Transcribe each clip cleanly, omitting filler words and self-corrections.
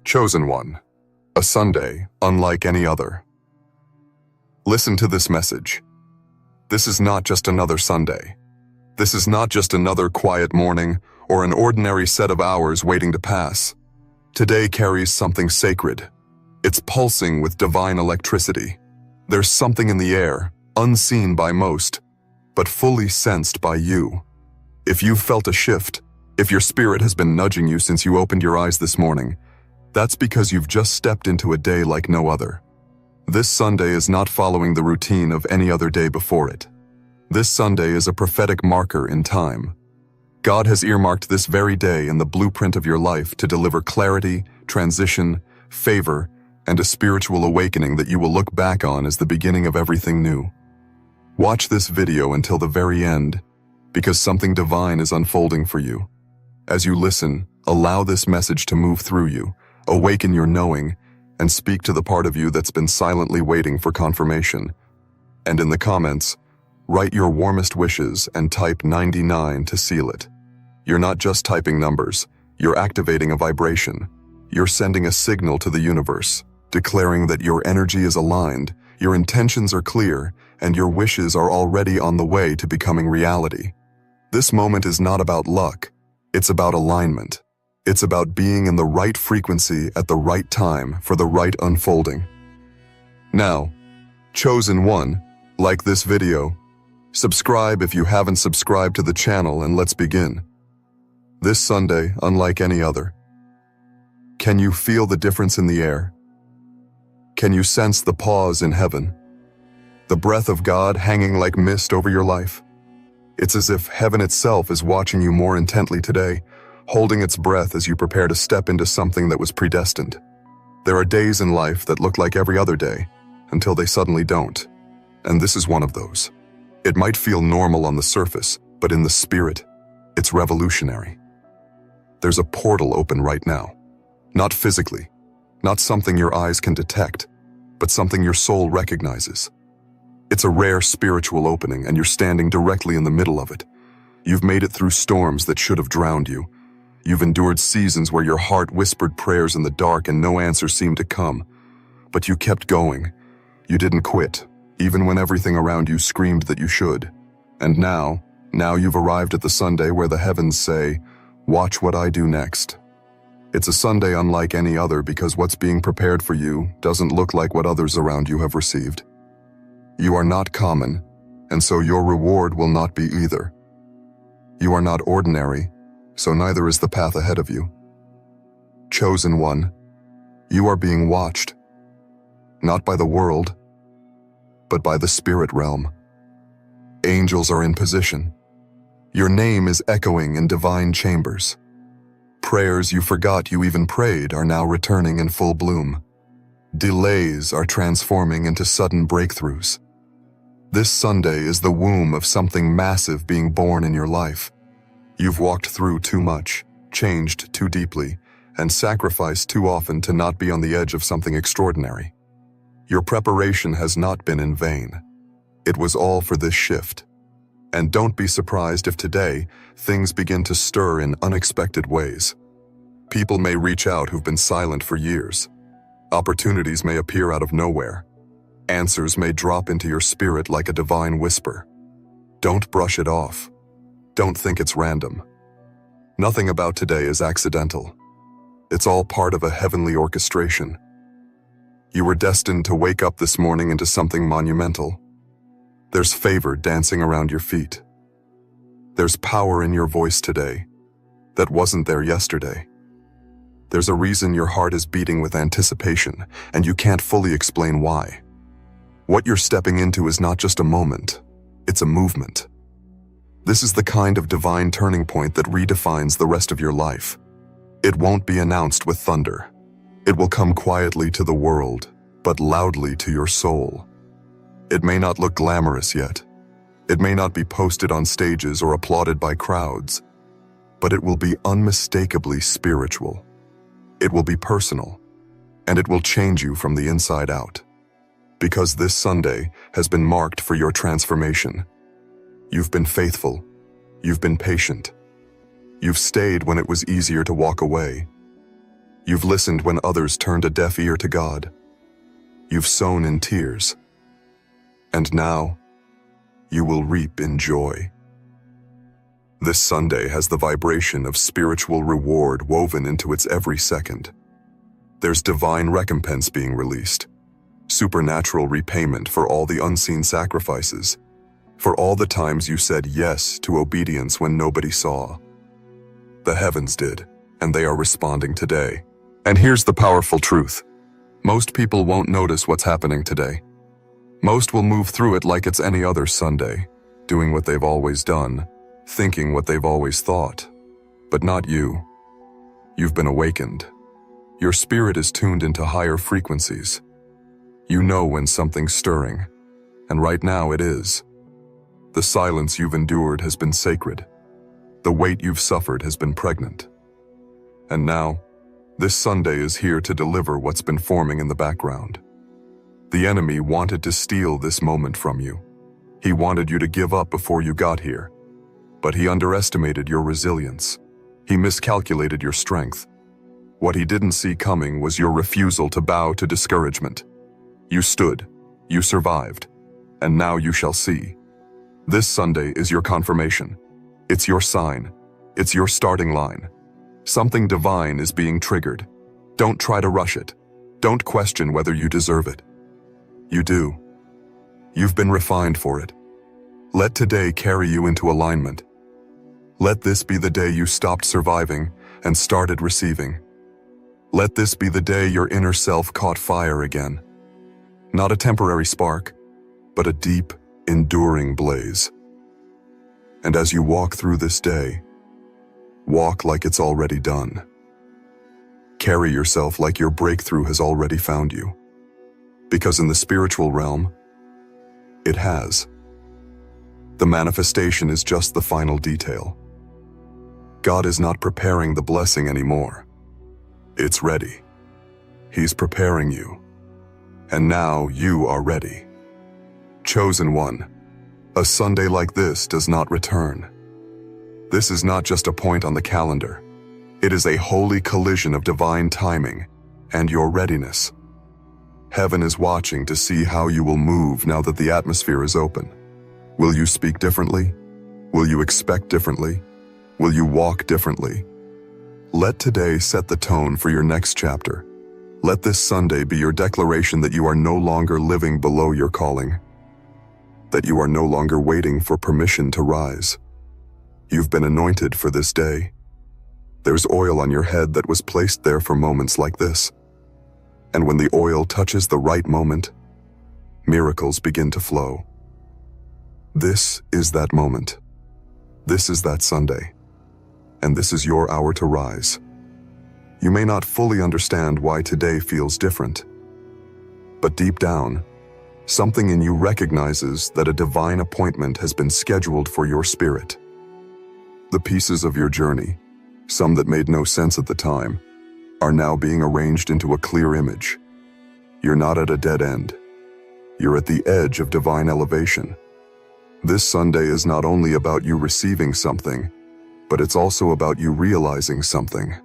Chosen one, a Sunday unlike any other. Listen to this message. This is not just another Sunday. This is not just another quiet morning or an ordinary set of hours waiting to pass. Today carries something sacred. It's pulsing with divine electricity. There's something in the air, unseen by most, but fully sensed by you. If you've felt a shift, if your spirit has been nudging you since you opened your eyes this morning, that's because you've just stepped into a day like no other. This Sunday is not following the routine of any other day before it. This Sunday is a prophetic marker in time. God has earmarked this very day in the blueprint of your life to deliver clarity, transition, favor, and a spiritual awakening that you will look back on as the beginning of everything new. Watch this video until the very end, because something divine is unfolding for you. As you listen, allow this message to move through you, awaken your knowing, and speak to the part of you that's been silently waiting for confirmation. And in the comments, write your warmest wishes and type 99 to seal it. You're not just typing numbers, you're activating a vibration. You're sending a signal to the universe, declaring that your energy is aligned, your intentions are clear, and your wishes are already on the way to becoming reality. This moment is not about luck, it's about alignment. It's about being in the right frequency at the right time for the right unfolding. Now, chosen one, like this video, subscribe if you haven't subscribed to the channel, and let's begin. This Sunday, unlike any other. Can you feel the difference in the air? Can you sense the pause in heaven? The breath of God hanging like mist over your life? It's as if heaven itself is watching you more intently today, holding its breath as you prepare to step into something that was predestined. There are days in life that look like every other day, until they suddenly don't. And this is one of those. It might feel normal on the surface, but in the spirit, it's revolutionary. There's a portal open right now. Not physically, not something your eyes can detect, but something your soul recognizes. It's a rare spiritual opening, and you're standing directly in the middle of it. You've made it through storms that should have drowned you. You've endured seasons where your heart whispered prayers in the dark and no answer seemed to come. But you kept going. You didn't quit, even when everything around you screamed that you should. And now you've arrived at the Sunday where the heavens say, "Watch what I do next." It's a Sunday unlike any other because what's being prepared for you doesn't look like what others around you have received. You are not common, and so your reward will not be either. You are not ordinary, so neither is the path ahead of you. Chosen one, you are being watched, not by the world, but by the spirit realm. Angels are in position. Your name is echoing in divine chambers. Prayers you forgot you even prayed are now returning in full bloom. Delays are transforming into sudden breakthroughs. This Sunday is the womb of something massive being born in your life. You've walked through too much, changed too deeply, and sacrificed too often to not be on the edge of something extraordinary. Your preparation has not been in vain. It was all for this shift. And don't be surprised if today things begin to stir in unexpected ways. People may reach out who've been silent for years. Opportunities may appear out of nowhere. Answers may drop into your spirit like a divine whisper. Don't brush it off. Don't think it's random. Nothing about today is accidental. It's all part of a heavenly orchestration. You were destined to wake up this morning into something monumental. There's favor dancing around your feet. There's power in your voice today that wasn't there yesterday. There's a reason your heart is beating with anticipation, and you can't fully explain why. What you're stepping into is not just a moment, it's a movement. This is the kind of divine turning point that redefines the rest of your life. It won't be announced with thunder. It will come quietly to the world, but loudly to your soul. It may not look glamorous yet. It may not be posted on stages or applauded by crowds, but it will be unmistakably spiritual. It will be personal, and it will change you from the inside out. Because this Sunday has been marked for your transformation. You've been faithful. You've been patient. You've stayed when it was easier to walk away. You've listened when others turned a deaf ear to God. You've sown in tears. And now, you will reap in joy. This Sunday has the vibration of spiritual reward woven into its every second. There's divine recompense being released, supernatural repayment for all the unseen sacrifices, for all the times you said yes to obedience when nobody saw. The heavens did, and they are responding today. And here's the powerful truth. Most people won't notice what's happening today. Most will move through it like it's any other Sunday, doing what they've always done, thinking what they've always thought. But not you. You've been awakened. Your spirit is tuned into higher frequencies. You know when something's stirring, and right now it is. The silence you've endured has been sacred. The weight you've suffered has been pregnant. And now, this Sunday is here to deliver what's been forming in the background. The enemy wanted to steal this moment from you. He wanted you to give up before you got here. But he underestimated your resilience. He miscalculated your strength. What he didn't see coming was your refusal to bow to discouragement. You stood, you survived, and now you shall see. This Sunday is your confirmation. It's your sign. It's your starting line. Something divine is being triggered. Don't try to rush it. Don't question whether you deserve it. You do. You've been refined for it. Let today carry you into alignment. Let this be the day you stopped surviving and started receiving. Let this be the day your inner self caught fire again. Not a temporary spark, but a deep, enduring blaze. And as you walk through this day, walk like it's already done. Carry yourself like your breakthrough has already found you. Because in the spiritual realm, it has. The manifestation is just the final detail. God is not preparing the blessing anymore. It's ready. He's preparing you. And now you are ready. Chosen one, a Sunday like this does not return. This is not just a point on the calendar. It is a holy collision of divine timing and your readiness. Heaven is watching to see how you will move now that the atmosphere is open. Will you speak differently? Will you expect differently? Will you walk differently? Let today set the tone for your next chapter. Let this Sunday be your declaration that you are no longer living below your calling, that you are no longer waiting for permission to rise. You've been anointed for this day. There's oil on your head that was placed there for moments like this. And when the oil touches the right moment, miracles begin to flow. This is that moment. This is that Sunday. And this is your hour to rise. You may not fully understand why today feels different. But deep down, something in you recognizes that a divine appointment has been scheduled for your spirit. The pieces of your journey, some that made no sense at the time, are now being arranged into a clear image. You're not at a dead end. You're at the edge of divine elevation. This Sunday is not only about you receiving something, but it's also about you realizing something.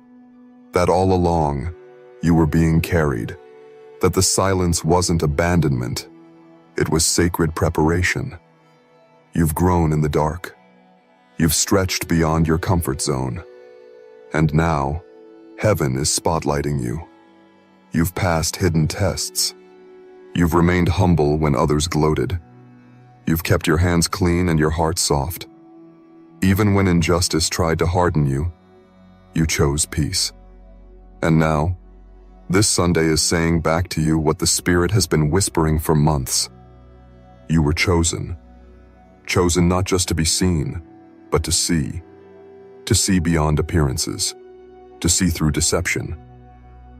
That all along, you were being carried. That the silence wasn't abandonment. It was sacred preparation. You've grown in the dark. You've stretched beyond your comfort zone. And now, heaven is spotlighting you. You've passed hidden tests. You've remained humble when others gloated. You've kept your hands clean and your heart soft. Even when injustice tried to harden you, you chose peace. And now, this Sunday is saying back to you what the Spirit has been whispering for months. You were chosen. Chosen not just to be seen, but to see. To see beyond appearances. To see through deception.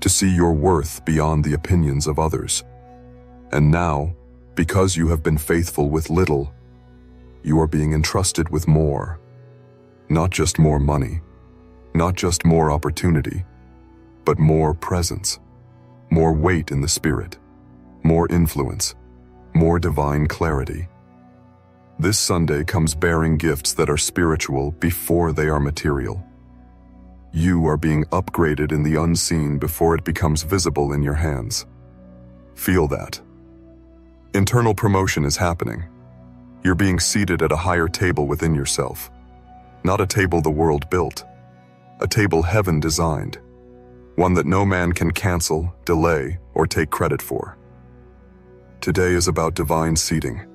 To see your worth beyond the opinions of others. And now, because you have been faithful with little, you are being entrusted with more. Not just more money, not just more opportunity, but more presence, more weight in the spirit, more influence, more divine clarity. This Sunday comes bearing gifts that are spiritual before they are material. You are being upgraded in the unseen before it becomes visible in your hands. Feel that. Internal promotion is happening. You're being seated at a higher table within yourself. Not a table the world built. A table heaven designed. One that no man can cancel, delay, or take credit for. Today is about divine seating.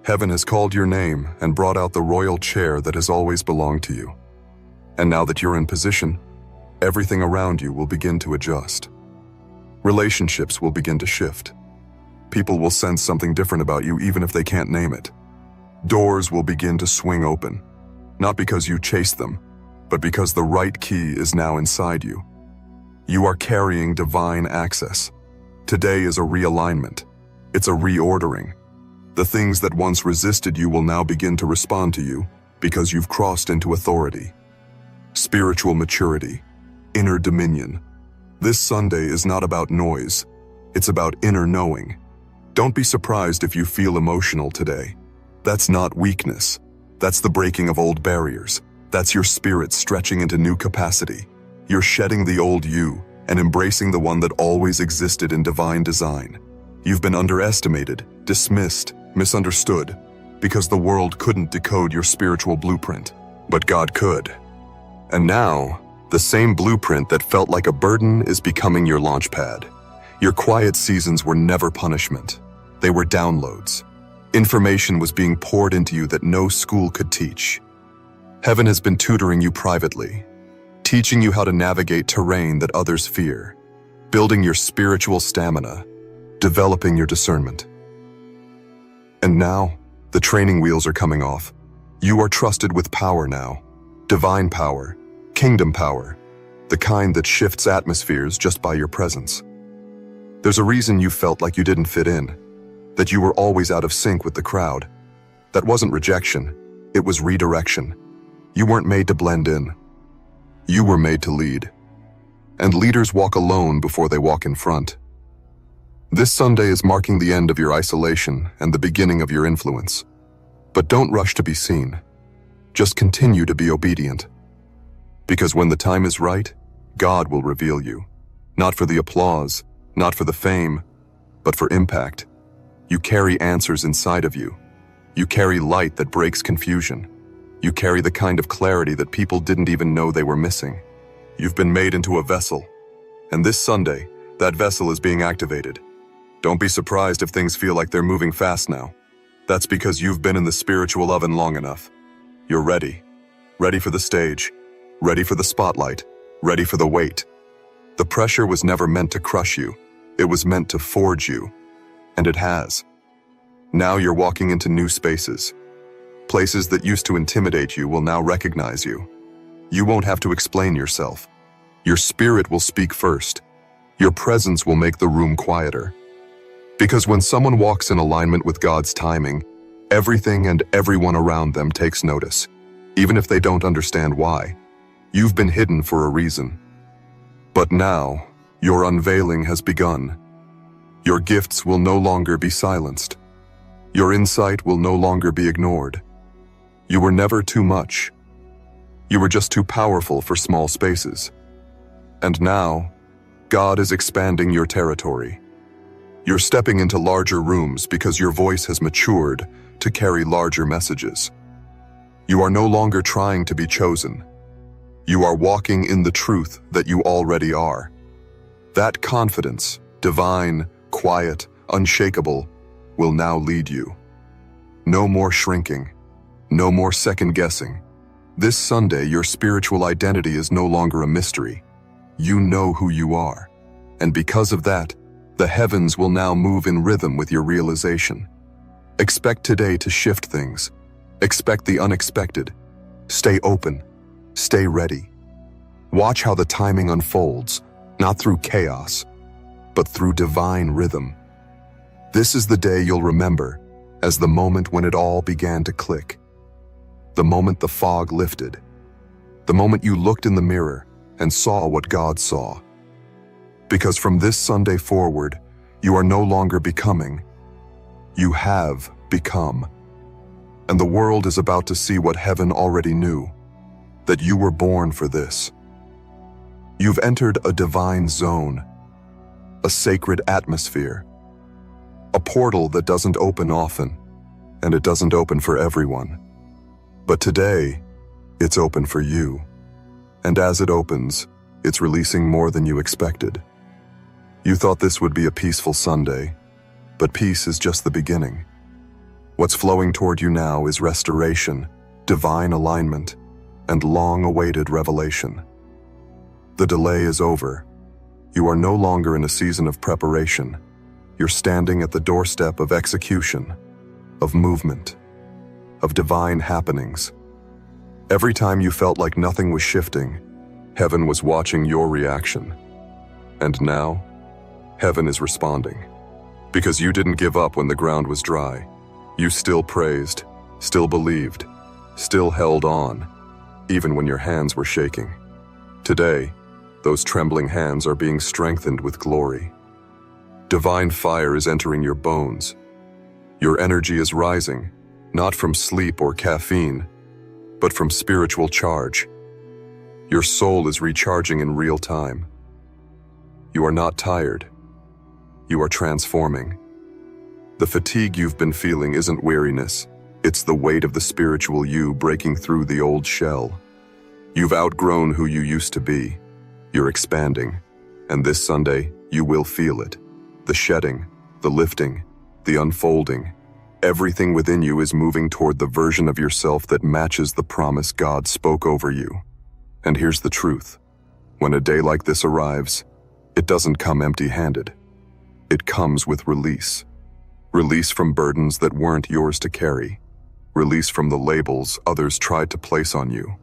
Heaven has called your name and brought out the royal chair that has always belonged to you. And now that you're in position, everything around you will begin to adjust. Relationships will begin to shift. People will sense something different about you even if they can't name it. Doors will begin to swing open, not because you chased them, but because the right key is now inside you. You are carrying divine access. Today is a realignment. It's a reordering. The things that once resisted you will now begin to respond to you because you've crossed into authority. Spiritual maturity, inner dominion. This Sunday is not about noise. It's about inner knowing. Don't be surprised if you feel emotional today. That's not weakness. That's the breaking of old barriers. That's your spirit stretching into new capacity. You're shedding the old you and embracing the one that always existed in divine design. You've been underestimated, dismissed, misunderstood, because the world couldn't decode your spiritual blueprint, but God could. And now, the same blueprint that felt like a burden is becoming your launch pad. Your quiet seasons were never punishment. They were downloads. Information was being poured into you that no school could teach. Heaven has been tutoring you privately, teaching you how to navigate terrain that others fear, building your spiritual stamina, developing your discernment. And now, the training wheels are coming off. You are trusted with power now. Divine power, kingdom power, the kind that shifts atmospheres just by your presence. There's a reason you felt like you didn't fit in, that you were always out of sync with the crowd. That wasn't rejection, it was redirection. You weren't made to blend in. You were made to lead. And leaders walk alone before they walk in front. This Sunday is marking the end of your isolation and the beginning of your influence. But don't rush to be seen. Just continue to be obedient. Because when the time is right, God will reveal you. Not for the applause, not for the fame, but for impact. You carry answers inside of you. You carry light that breaks confusion. You carry the kind of clarity that people didn't even know they were missing. You've been made into a vessel. And this Sunday, that vessel is being activated. Don't be surprised if things feel like they're moving fast now. That's because you've been in the spiritual oven long enough. You're ready. Ready for the stage. Ready for the spotlight. Ready for the weight. The pressure was never meant to crush you. It was meant to forge you. And it has. Now you're walking into new spaces. Places that used to intimidate you will now recognize you. You won't have to explain yourself. Your spirit will speak first. Your presence will make the room quieter. Because when someone walks in alignment with God's timing, everything and everyone around them takes notice, even if they don't understand why. You've been hidden for a reason. But now, your unveiling has begun. Your gifts will no longer be silenced. Your insight will no longer be ignored. You were never too much. You were just too powerful for small spaces. And now, God is expanding your territory. You're stepping into larger rooms because your voice has matured to carry larger messages. You are no longer trying to be chosen. You are walking in the truth that you already are. That confidence, divine, quiet, unshakable, will now lead you. No more shrinking. No more second guessing. This Sunday, your spiritual identity is no longer a mystery. You know who you are. And because of that, the heavens will now move in rhythm with your realization. Expect today to shift things. Expect the unexpected. Stay open. Stay ready. Watch how the timing unfolds, not through chaos, but through divine rhythm. This is the day you'll remember as the moment when it all began to click. The moment the fog lifted. The moment you looked in the mirror and saw what God saw. Because from this Sunday forward, you are no longer becoming. You have become. And the world is about to see what heaven already knew, that you were born for this. You've entered a divine zone, a sacred atmosphere, a portal that doesn't open often, and it doesn't open for everyone. But today, it's open for you. And as it opens, it's releasing more than you expected. You thought this would be a peaceful Sunday, but peace is just the beginning. What's flowing toward you now is restoration, divine alignment, and long-awaited revelation. The delay is over. You are no longer in a season of preparation. You're standing at the doorstep of execution, of movement, of divine happenings. Every time you felt like nothing was shifting, heaven was watching your reaction. And now, heaven is responding. Because you didn't give up when the ground was dry. You still praised, still believed, still held on, even when your hands were shaking. Today, those trembling hands are being strengthened with glory. Divine fire is entering your bones. Your energy is rising, not from sleep or caffeine, but from spiritual charge. Your soul is recharging in real time. You are not tired. You are transforming. The fatigue you've been feeling isn't weariness. It's the weight of the spiritual you breaking through the old shell. You've outgrown who you used to be. You're expanding. And this Sunday, you will feel it. The shedding, the lifting, the unfolding. Everything within you is moving toward the version of yourself that matches the promise God spoke over you. And here's the truth. When a day like this arrives, it doesn't come empty-handed. It comes with release. Release from burdens that weren't yours to carry. Release from the labels others tried to place on you.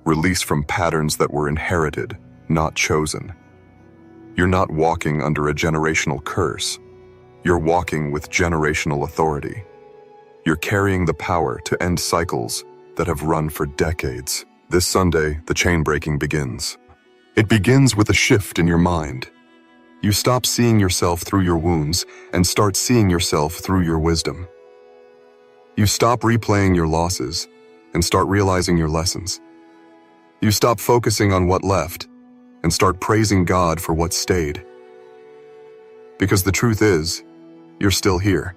Release from patterns that were inherited, not chosen. You're not walking under a generational curse. You're walking with generational authority. You're carrying the power to end cycles that have run for decades. This Sunday, the chain breaking begins. It begins with a shift in your mind. You stop seeing yourself through your wounds and start seeing yourself through your wisdom. You stop replaying your losses and start realizing your lessons. You stop focusing on what left and start praising God for what stayed. Because the truth is, you're still here.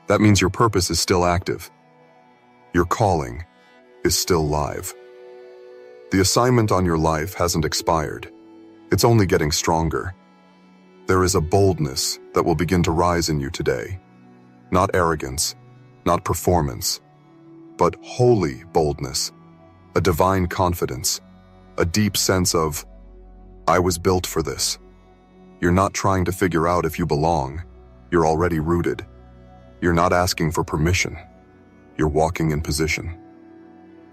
That means your purpose is still active. Your calling is still live. The assignment on your life hasn't expired. It's only getting stronger. There is a boldness that will begin to rise in you today. Not arrogance, not performance, but holy boldness, a divine confidence, a deep sense of, I was built for this. You're not trying to figure out if you belong. You're already rooted. You're not asking for permission. You're walking in position.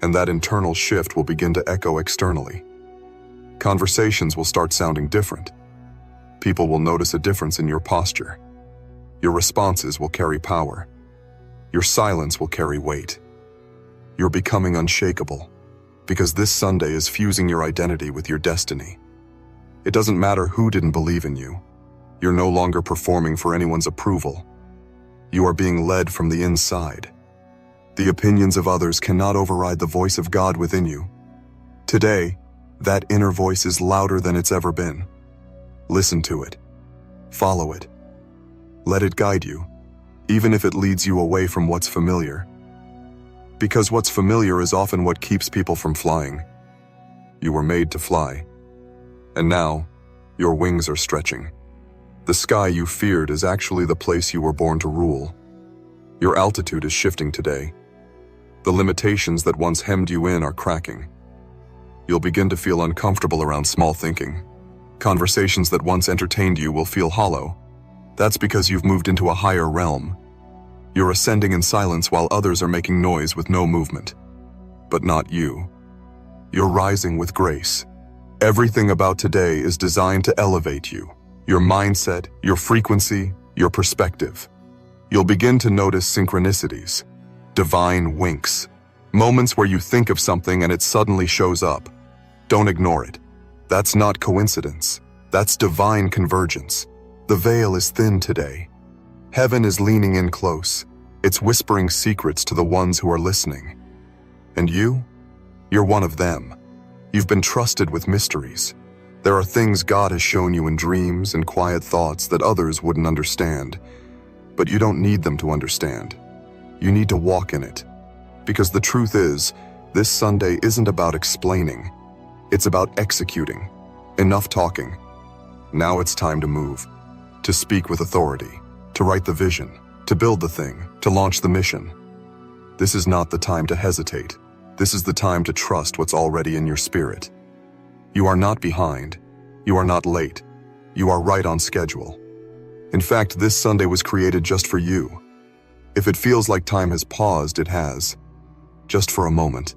And that internal shift will begin to echo externally. Conversations will start sounding different. People will notice a difference in your posture. Your responses will carry power. Your silence will carry weight. You're becoming unshakable, because this Sunday is fusing your identity with your destiny. It doesn't matter who didn't believe in you. You're no longer performing for anyone's approval. You are being led from the inside. The opinions of others cannot override the voice of God within you. Today, that inner voice is louder than it's ever been. Listen to it. Follow it. Let it guide you, even if it leads you away from what's familiar. Because what's familiar is often what keeps people from flying. You were made to fly. And now, your wings are stretching. The sky you feared is actually the place you were born to rule. Your altitude is shifting today. The limitations that once hemmed you in are cracking. You'll begin to feel uncomfortable around small thinking. Conversations that once entertained you will feel hollow. That's because you've moved into a higher realm. You're ascending in silence while others are making noise with no movement. But not you. You're rising with grace. Everything about today is designed to elevate you. Your mindset, your frequency, your perspective. You'll begin to notice synchronicities, divine winks, moments where you think of something and it suddenly shows up. Don't ignore it. That's not coincidence. That's divine convergence. The veil is thin today. Heaven is leaning in close. It's whispering secrets to the ones who are listening. And you're one of them. You've been trusted with mysteries. There are things God has shown you in dreams and quiet thoughts that others wouldn't understand. But you don't need them to understand. You need to walk in it. Because the truth is, this Sunday isn't about explaining. It's about executing. Enough talking. Now it's time to move. To speak with authority. To write the vision. To build the thing. To launch the mission. This is not the time to hesitate. This is the time to trust what's already in your spirit. You are not behind. You are not late. You are right on schedule. In fact, this Sunday was created just for you. If it feels like time has paused, it has. Just for a moment.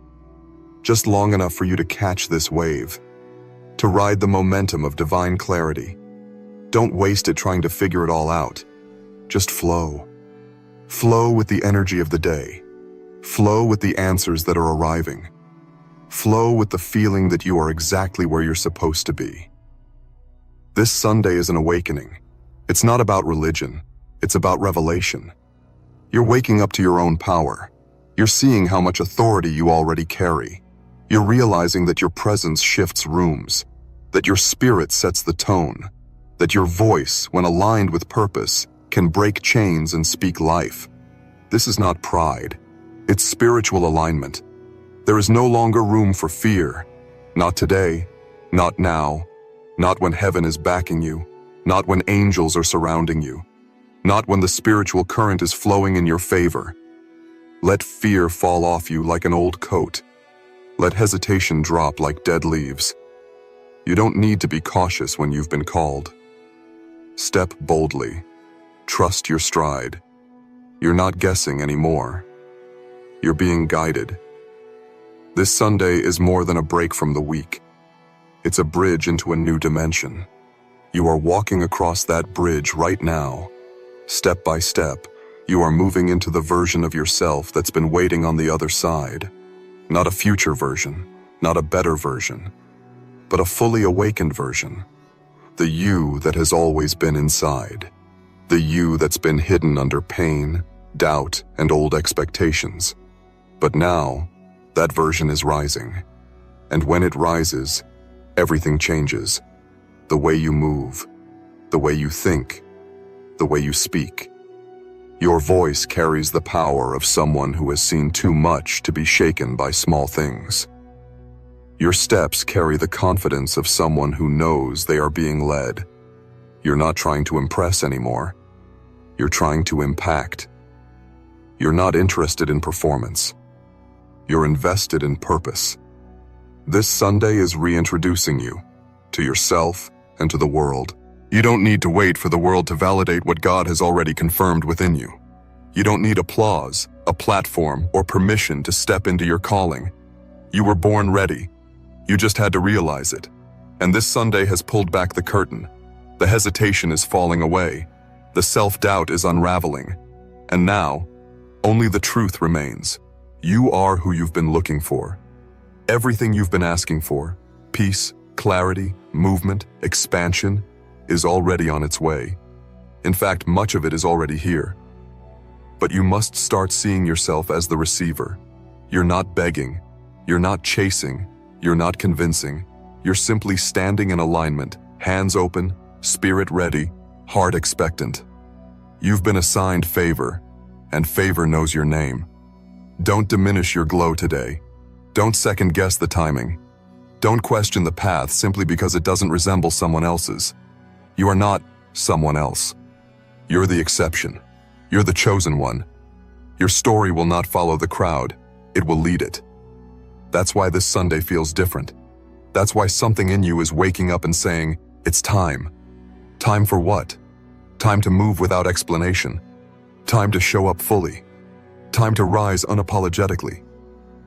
Just long enough for you to catch this wave. To ride the momentum of divine clarity. Don't waste it trying to figure it all out. Just flow. Flow with the energy of the day. Flow with the answers that are arriving. Flow with the feeling that you are exactly where you're supposed to be. This Sunday is an awakening. It's not about religion. It's about revelation. You're waking up to your own power. You're seeing how much authority you already carry. You're realizing that your presence shifts rooms, that your spirit sets the tone, that your voice, when aligned with purpose, can break chains and speak life. This is not pride. It's spiritual alignment. There is no longer room for fear. Not today, not now, not when heaven is backing you, not when angels are surrounding you, not when the spiritual current is flowing in your favor. Let fear fall off you like an old coat. Let hesitation drop like dead leaves. You don't need to be cautious when you've been called. Step boldly. Trust your stride. You're not guessing anymore. You're being guided. This Sunday is more than a break from the week. It's a bridge into a new dimension. You are walking across that bridge right now. Step by step, you are moving into the version of yourself that's been waiting on the other side. Not a future version, not a better version, but a fully awakened version. The you that has always been inside. The you that's been hidden under pain, doubt, and old expectations. But now, that version is rising. And when it rises, everything changes. The way you move, the way you think, the way you speak. Your voice carries the power of someone who has seen too much to be shaken by small things. Your steps carry the confidence of someone who knows they are being led. You're not trying to impress anymore. You're trying to impact. You're not interested in performance. You're invested in purpose. This Sunday is reintroducing you to yourself and to the world. You don't need to wait for the world to validate what God has already confirmed within you. You don't need applause, a platform, or permission to step into your calling. You were born ready. You just had to realize it. And this Sunday has pulled back the curtain. The hesitation is falling away. The self-doubt is unraveling. And now, only the truth remains. You are who you've been looking for. Everything you've been asking for, peace, clarity, movement, expansion, is already on its way. In fact, much of it is already here. But you must start seeing yourself as the receiver. You're not begging. You're not chasing. You're not convincing. You're simply standing in alignment, hands open, spirit ready, heart expectant. You've been assigned favor, and favor knows your name. Don't diminish your glow today. Don't second-guess the timing. Don't question the path simply because it doesn't resemble someone else's. You are not someone else. You're the exception. You're the chosen one. Your story will not follow the crowd. It will lead it. That's why this Sunday feels different. That's why something in you is waking up and saying, it's time. Time for what? Time to move without explanation. Time to show up fully. Time to rise unapologetically.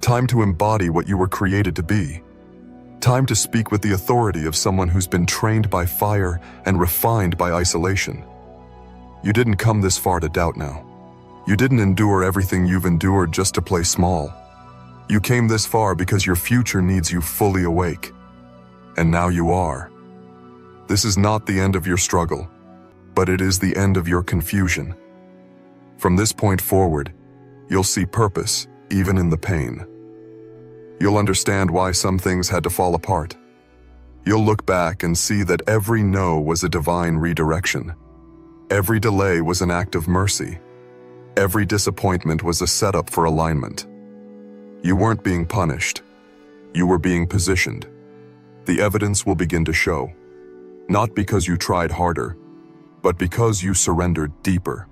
Time to embody what you were created to be. Time to speak with the authority of someone who's been trained by fire and refined by isolation. You didn't come this far to doubt now. You didn't endure everything you've endured just to play small. You came this far because your future needs you fully awake. And now you are. This is not the end of your struggle, but it is the end of your confusion. From this point forward, you'll see purpose even in the pain. You'll understand why some things had to fall apart. You'll look back and see that every no was a divine redirection. Every delay was an act of mercy. Every disappointment was a setup for alignment. You weren't being punished. You were being positioned. The evidence will begin to show. Not because you tried harder, but because you surrendered deeper.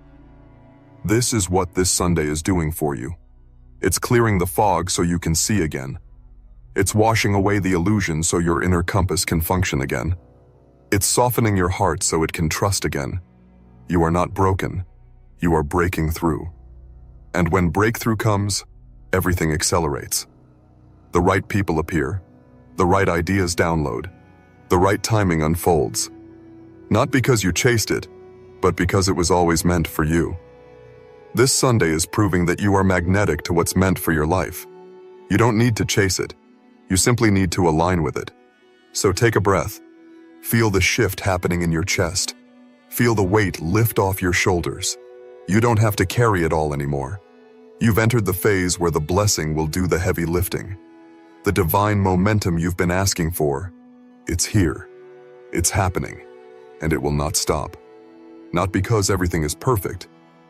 This is what this Sunday is doing for you. It's clearing the fog so you can see again. It's washing away the illusion so your inner compass can function again. It's softening your heart so it can trust again. You are not broken. You are breaking through. And when breakthrough comes, everything accelerates. The right people appear. The right ideas download. The right timing unfolds. Not because you chased it, but because it was always meant for you. This Sunday is proving that you are magnetic to what's meant for your life. You don't need to chase it. You simply need to align with it. So take a breath. Feel the shift happening in your chest. Feel the weight lift off your shoulders. You don't have to carry it all anymore. You've entered the phase where the blessing will do the heavy lifting. The divine momentum you've been asking for, it's here. It's happening, and it will not stop. Not because everything is perfect,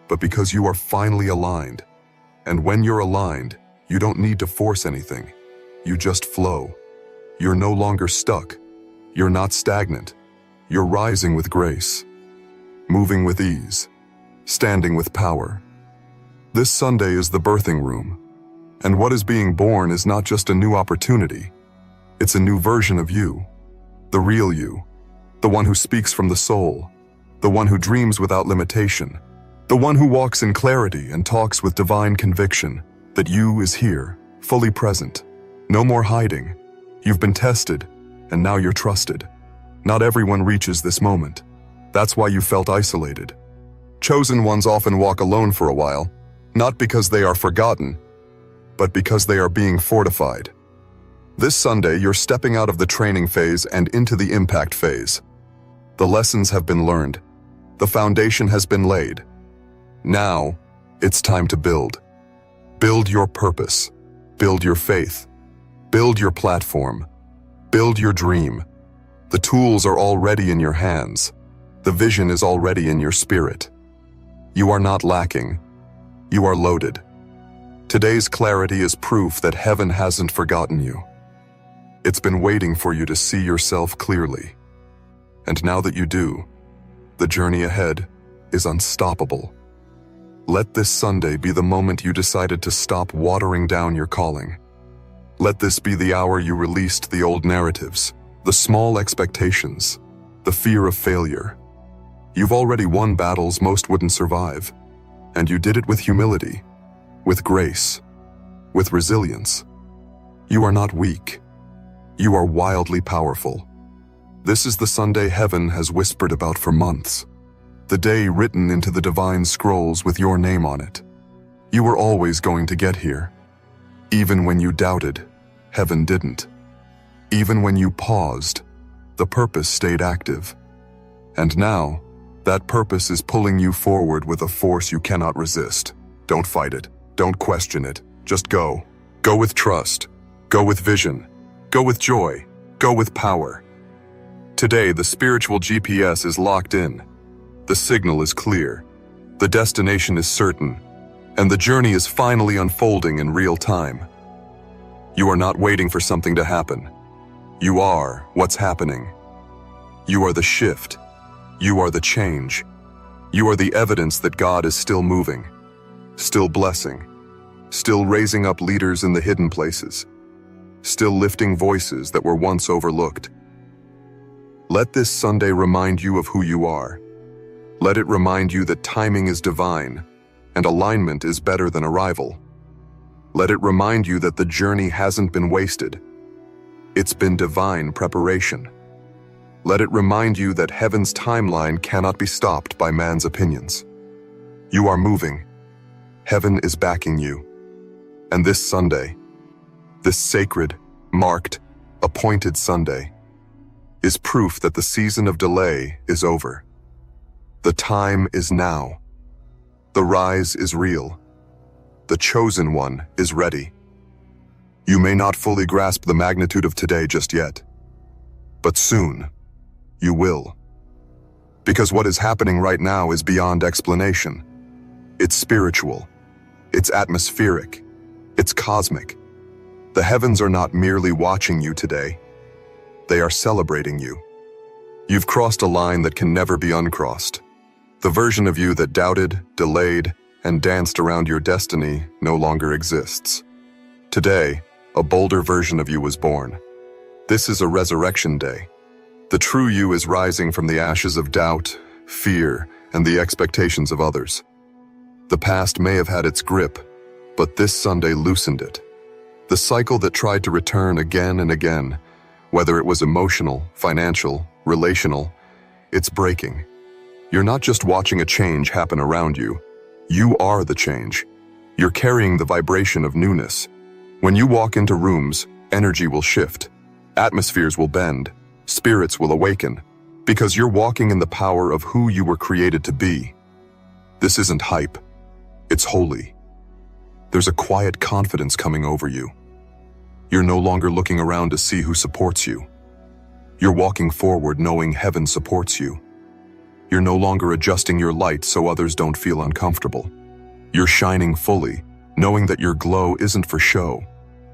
but because you are finally aligned. And when you're aligned, you don't need to force anything. You just flow. You're no longer stuck. You're not stagnant. You're rising with grace, moving with ease, standing with power. This Sunday is the birthing room, and what is being born is not just a new opportunity. It's a new version of you, the real you, the one who speaks from the soul, the one who dreams without limitation, the one who walks in clarity and talks with divine conviction that you is here, fully present. No more hiding. You've been tested, and now you're trusted. Not everyone reaches this moment. That's why you felt isolated. Chosen ones often walk alone for a while, not because they are forgotten, but because they are being fortified. This Sunday, you're stepping out of the training phase and into the impact phase. The lessons have been learned. The foundation has been laid. Now, it's time to build. Build your purpose. Build your faith. Build your platform. Build your dream. The tools are already in your hands. The vision is already in your spirit. You are not lacking. You are loaded. Today's clarity is proof that heaven hasn't forgotten you. It's been waiting for you to see yourself clearly. And now that you do, the journey ahead is unstoppable. Let this Sunday be the moment you decided to stop watering down your calling. Let this be the hour you released the old narratives, the small expectations, the fear of failure. You've already won battles most wouldn't survive, and you did it with humility, with grace, with resilience. You are not weak. You are wildly powerful. This is the Sunday heaven has whispered about for months, the day written into the divine scrolls with your name on it. You were always going to get here. Even when you doubted, heaven didn't. Even when you paused, the purpose stayed active. And now, that purpose is pulling you forward with a force you cannot resist. Don't fight it. Don't question it. Just go. Go with trust. Go with vision. Go with joy. Go with power. Today, the spiritual GPS is locked in. The signal is clear. The destination is certain. And the journey is finally unfolding in real time. You are not waiting for something to happen. You are what's happening. You are the shift. You are the change. You are the evidence that God is still moving, still blessing, still raising up leaders in the hidden places, still lifting voices that were once overlooked. Let this Sunday remind you of who you are. Let it remind you that timing is divine and alignment is better than arrival. Let it remind you that the journey hasn't been wasted. It's been divine preparation. Let it remind you that heaven's timeline cannot be stopped by man's opinions. You are moving. Heaven is backing you. And this Sunday, this sacred, marked, appointed Sunday, is proof that the season of delay is over. The time is now. The rise is real. The chosen one is ready. You may not fully grasp the magnitude of today just yet, But soon, you will. Because what is happening right now is beyond explanation. It's spiritual. It's atmospheric. It's cosmic. The heavens are not merely watching you today. They are celebrating you. You've crossed a line that can never be uncrossed. The version of you that doubted, delayed, and danced around your destiny no longer exists. Today, a bolder version of you was born. This is a resurrection day. The true you is rising from the ashes of doubt, fear, and the expectations of others. The past may have had its grip, but this Sunday loosened it. The cycle that tried to return again and again, whether it was emotional, financial, relational, it's breaking. You're not just watching a change happen around you. You are the change. You're carrying the vibration of newness. When you walk into rooms, energy will shift. Atmospheres will bend. Spirits will awaken. Because you're walking in the power of who you were created to be. This isn't hype. It's holy. There's a quiet confidence coming over you. You're no longer looking around to see who supports you. You're walking forward knowing heaven supports you. You're no longer adjusting your light so others don't feel uncomfortable. You're shining fully, knowing that your glow isn't for show,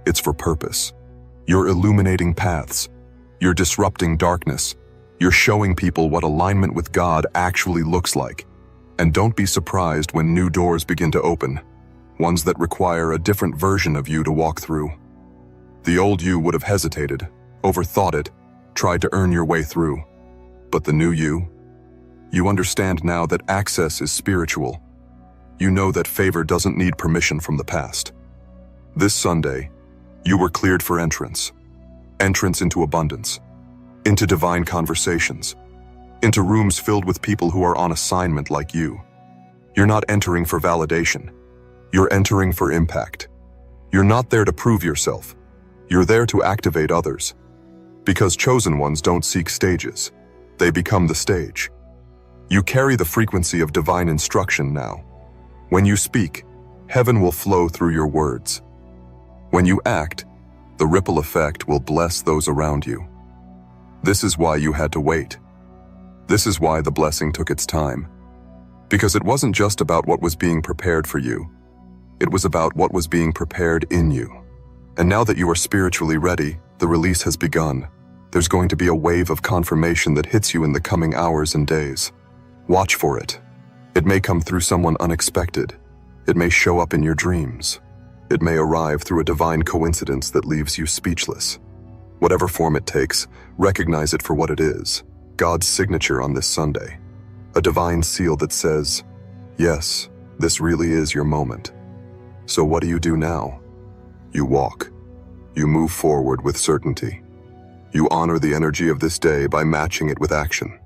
it's for purpose. You're illuminating paths. You're disrupting darkness. You're showing people what alignment with God actually looks like. And don't be surprised when new doors begin to open, ones that require a different version of you to walk through. The old you would have hesitated, overthought it, tried to earn your way through. But the new you understand now that access is spiritual. You know that favor doesn't need permission from the past. This Sunday, you were cleared for entrance. Entrance into abundance, into divine conversations, into rooms filled with people who are on assignment like you. You're not entering for validation. You're entering for impact. You're not there to prove yourself. You're there to activate others. Because chosen ones don't seek stages. They become the stage. You carry the frequency of divine instruction now. When you speak, heaven will flow through your words. When you act, the ripple effect will bless those around you. This is why you had to wait. This is why the blessing took its time. Because it wasn't just about what was being prepared for you. It was about what was being prepared in you. And now that you are spiritually ready, the release has begun. There's going to be a wave of confirmation that hits you in the coming hours and days. Watch for it. It may come through someone unexpected. It may show up in your dreams. It may arrive through a divine coincidence that leaves you speechless. Whatever form it takes, recognize it for what it is. God's signature on this Sunday. A divine seal that says, yes, this really is your moment. So what do you do now? You walk. You move forward with certainty. You honor the energy of this day by matching it with action.